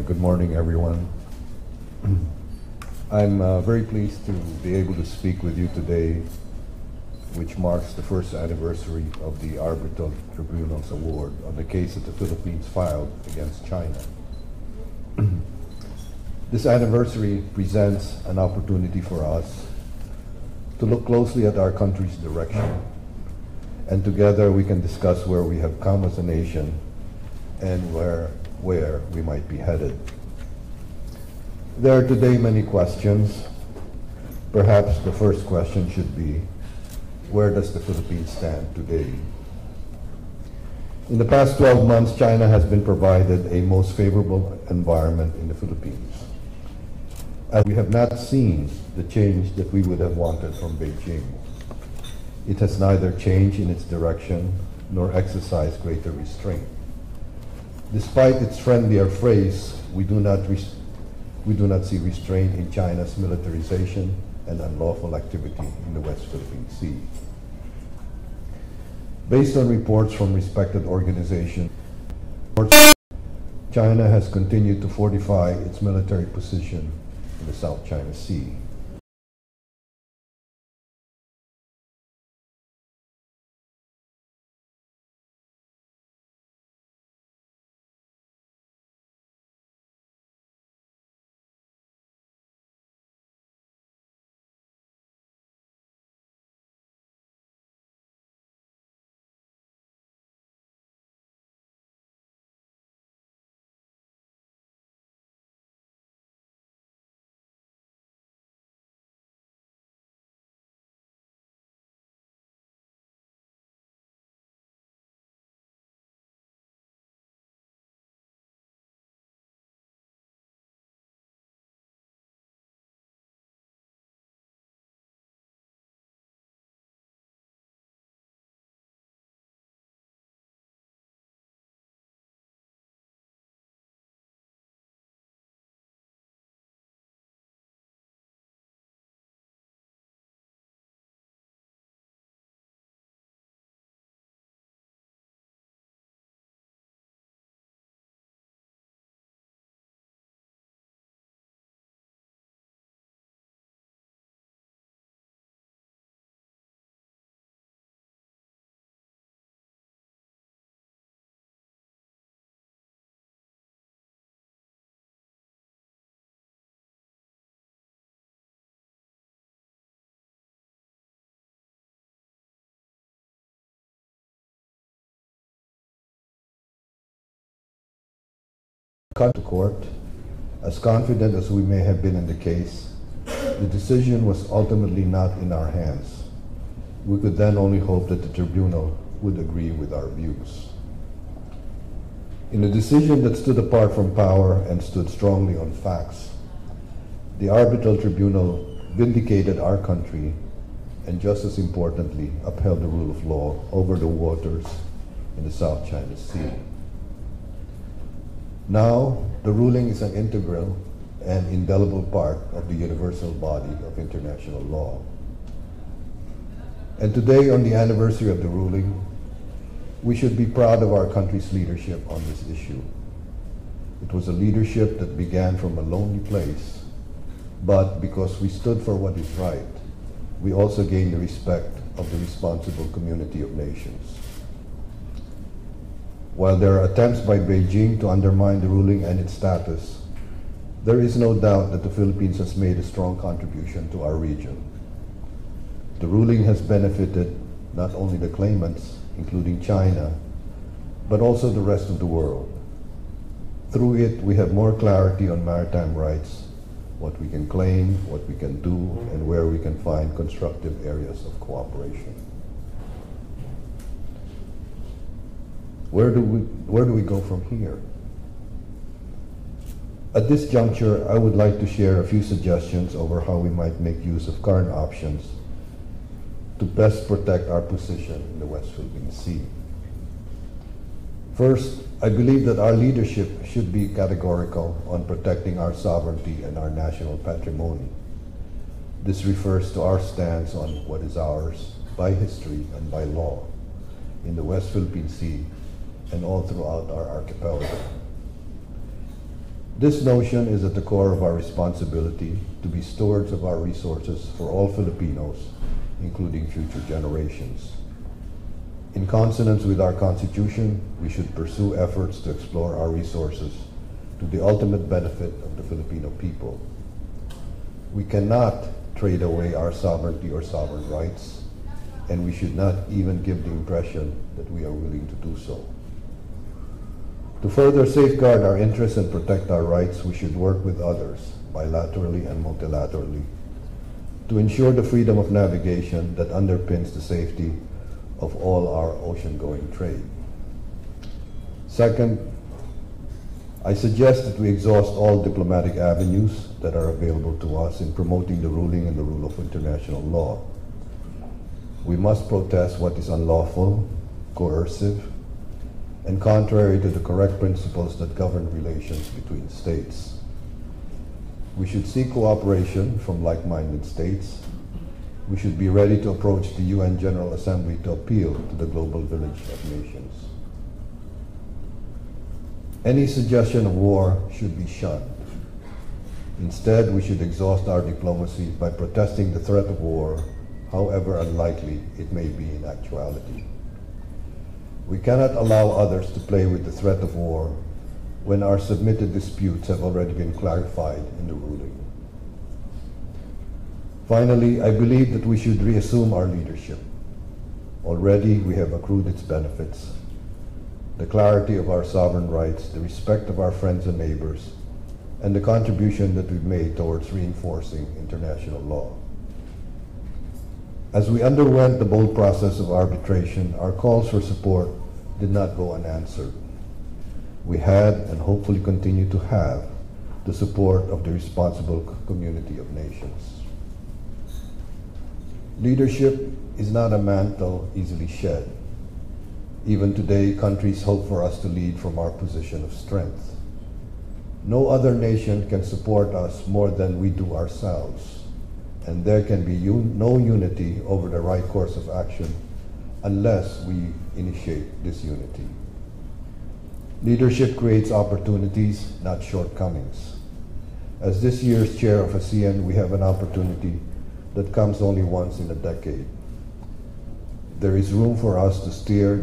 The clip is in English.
Good morning, everyone. I'm very pleased to be able to speak with you today, which marks the first anniversary of the Arbitral Tribunal's award on the case that the Philippines filed against China. This anniversary presents an opportunity for us to look closely at our country's direction, and together we can discuss where we have come as a nation and where we might be headed. There are today many questions. Perhaps the first question should be, where does the Philippines stand today? In the past 12 months, China has been provided a most favorable environment in the Philippines, as we have not seen the change that we would have wanted from Beijing. It has neither changed in its direction nor exercised greater restraint. Despite its friendlier phrase, we do not see restraint in China's militarization and unlawful activity in the West Philippine Sea. Based on reports from respected organizations, China has continued to fortify its military position in the South China Sea. Come to court, as confident as we may have been in the case, the decision was ultimately not in our hands. We could then only hope that the tribunal would agree with our views. In a decision that stood apart from power and stood strongly on facts, the Arbitral Tribunal vindicated our country and, just as importantly, upheld the rule of law over the waters in the South China Sea. Now, the ruling is an integral and indelible part of the universal body of international law. And today, on the anniversary of the ruling, we should be proud of our country's leadership on this issue. It was a leadership that began from a lonely place, but because we stood for what is right, we also gained the respect of the responsible community of nations. While there are attempts by Beijing to undermine the ruling and its status, there is no doubt that the Philippines has made a strong contribution to our region. The ruling has benefited not only the claimants, including China, but also the rest of the world. Through it, we have more clarity on maritime rights, what we can claim, what we can do, and where we can find constructive areas of cooperation. Where do we go from here? At this juncture, I would like to share a few suggestions over how we might make use of current options to best protect our position in the West Philippine Sea. First, I believe that our leadership should be categorical on protecting our sovereignty and our national patrimony. This refers to our stance on what is ours by history and by law in the West Philippine Sea and all throughout our archipelago. This notion is at the core of our responsibility to be stewards of our resources for all Filipinos, including future generations. In consonance with our Constitution, we should pursue efforts to explore our resources to the ultimate benefit of the Filipino people. We cannot trade away our sovereignty or sovereign rights, and we should not even give the impression that we are willing to do so. To further safeguard our interests and protect our rights, we should work with others, bilaterally and multilaterally, to ensure the freedom of navigation that underpins the safety of all our ocean-going trade. Second, I suggest that we exhaust all diplomatic avenues that are available to us in promoting the ruling and the rule of international law. We must protest what is unlawful, coercive, and contrary to the correct principles that govern relations between states. We should seek cooperation from like-minded states. We should be ready to approach the UN General Assembly to appeal to the global village of nations. Any suggestion of war should be shunned. Instead, we should exhaust our diplomacy by protesting the threat of war, however unlikely it may be in actuality. We cannot allow others to play with the threat of war when our submitted disputes have already been clarified in the ruling. Finally, I believe that we should reassume our leadership. Already we have accrued its benefits: the clarity of our sovereign rights, the respect of our friends and neighbors, and the contribution that we've made towards reinforcing international law. As we underwent the bold process of arbitration, our calls for support did not go unanswered. We had, and hopefully continue to have, the support of the responsible community of nations. Leadership is not a mantle easily shed. Even today, countries hope for us to lead from our position of strength. No other nation can support us more than we do ourselves, and there can be no unity over the right course of action unless we initiate this unity. Leadership creates opportunities, not shortcomings. As this year's chair of ASEAN, we have an opportunity that comes only once in a decade. There is room for us to steer the